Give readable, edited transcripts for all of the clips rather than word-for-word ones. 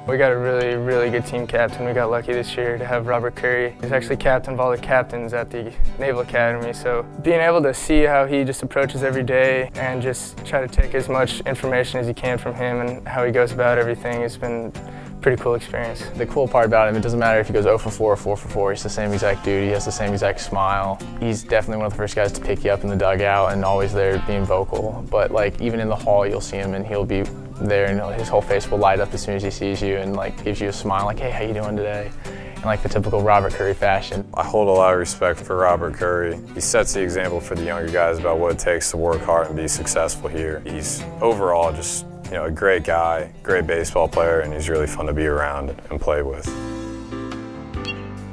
We got a really good team captain. We got lucky this year to have Robert Currie. He's actually captain of all the captains at the Naval Academy, so being able to see how he just approaches every day and just try to take as much information as you can from him and how he goes about everything has been a pretty cool experience. The cool part about him, it doesn't matter if he goes 0 for 4 or 4 for 4, he's the same exact dude, he has the same exact smile. He's definitely one of the first guys to pick you up in the dugout and always there being vocal, but like even in the hall you'll see him and he'll be there and his whole face will light up as soon as he sees you and like gives you a smile like, hey, how you doing today? In like the typical Robert Currie fashion. I hold a lot of respect for Robert Currie. He sets the example for the younger guys about what it takes to work hard and be successful here. He's overall just a great guy, great baseball player, and he's really fun to be around and play with.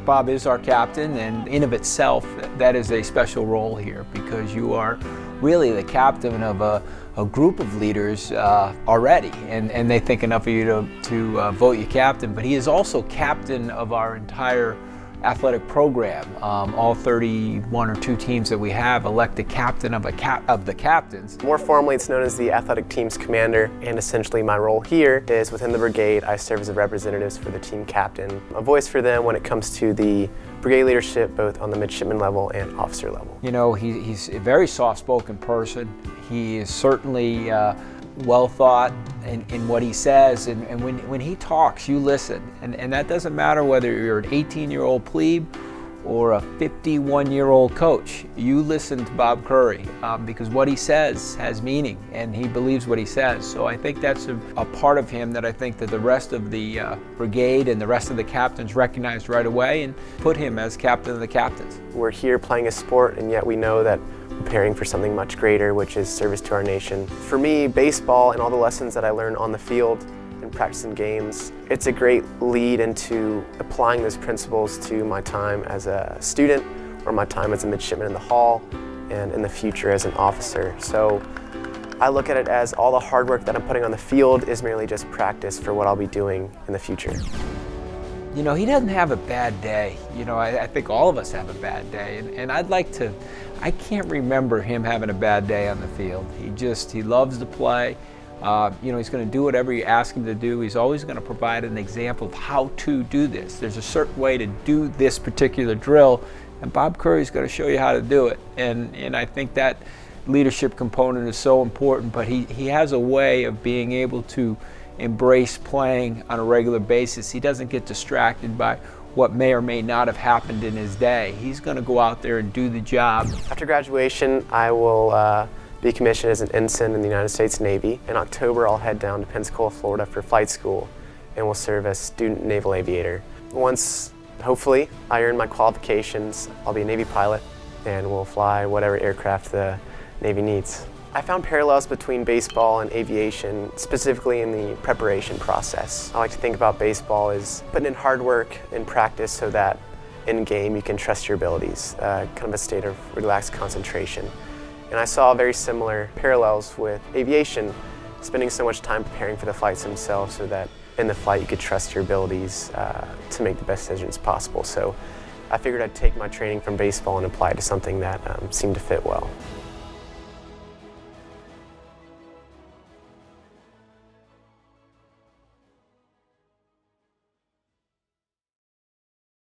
Bob is our captain, and in of itself, that is a special role here because you are really the captain of a group of leaders already, and they think enough of you to vote you captain, but he is also captain of our entire athletic program. All 31 or 2 teams that we have elect the captain of the captains. More formally, it's known as the athletic team's commander, and essentially my role here is within the brigade. I serve as a representative for the team captain, a voice for them when it comes to the brigade leadership, both on the midshipman level and officer level. You know, he's a very soft-spoken person. He is certainly well thought in what he says, and when he talks, you listen. And that doesn't matter whether you're an 18-year-old plebe or a 51-year-old coach. You listen to Bob Currie because what he says has meaning, and he believes what he says. So I think that's a part of him that I think that the rest of the brigade and the rest of the captains recognized right away and put him as captain of the captains. We're here playing a sport, and yet we know that we're preparing for something much greater, which is service to our nation. For me, baseball and all the lessons that I learn on the field and practicing games, it's a great lead into applying those principles to my time as a student or my time as a midshipman in the hall and in the future as an officer. So I look at it as all the hard work that I'm putting on the field is merely just practice for what I'll be doing in the future. You know, he doesn't have a bad day. You know, I think all of us have a bad day, and I can't remember him having a bad day on the field. He loves to play. You know, he's going to do whatever you ask him to do. He's always going to provide an example of how to do this. There's a certain way to do this particular drill, and Bob Currie's going to show you how to do it. And I think that leadership component is so important, but he has a way of being able to embrace playing on a regular basis. He doesn't get distracted by what may or may not have happened in his day. He's going to go out there and do the job. After graduation, I will be commissioned as an ensign in the United States Navy. In October, I'll head down to Pensacola, Florida for flight school and will serve as student naval aviator. Once, hopefully, I earn my qualifications, I'll be a Navy pilot and will fly whatever aircraft the Navy needs. I found parallels between baseball and aviation, specifically in the preparation process. I like to think about baseball as putting in hard work and practice so that in game you can trust your abilities, kind of a state of relaxed concentration. And I saw very similar parallels with aviation, spending so much time preparing for the flights themselves so that in the flight you could trust your abilities to make the best decisions possible. So I figured I'd take my training from baseball and apply it to something that seemed to fit well.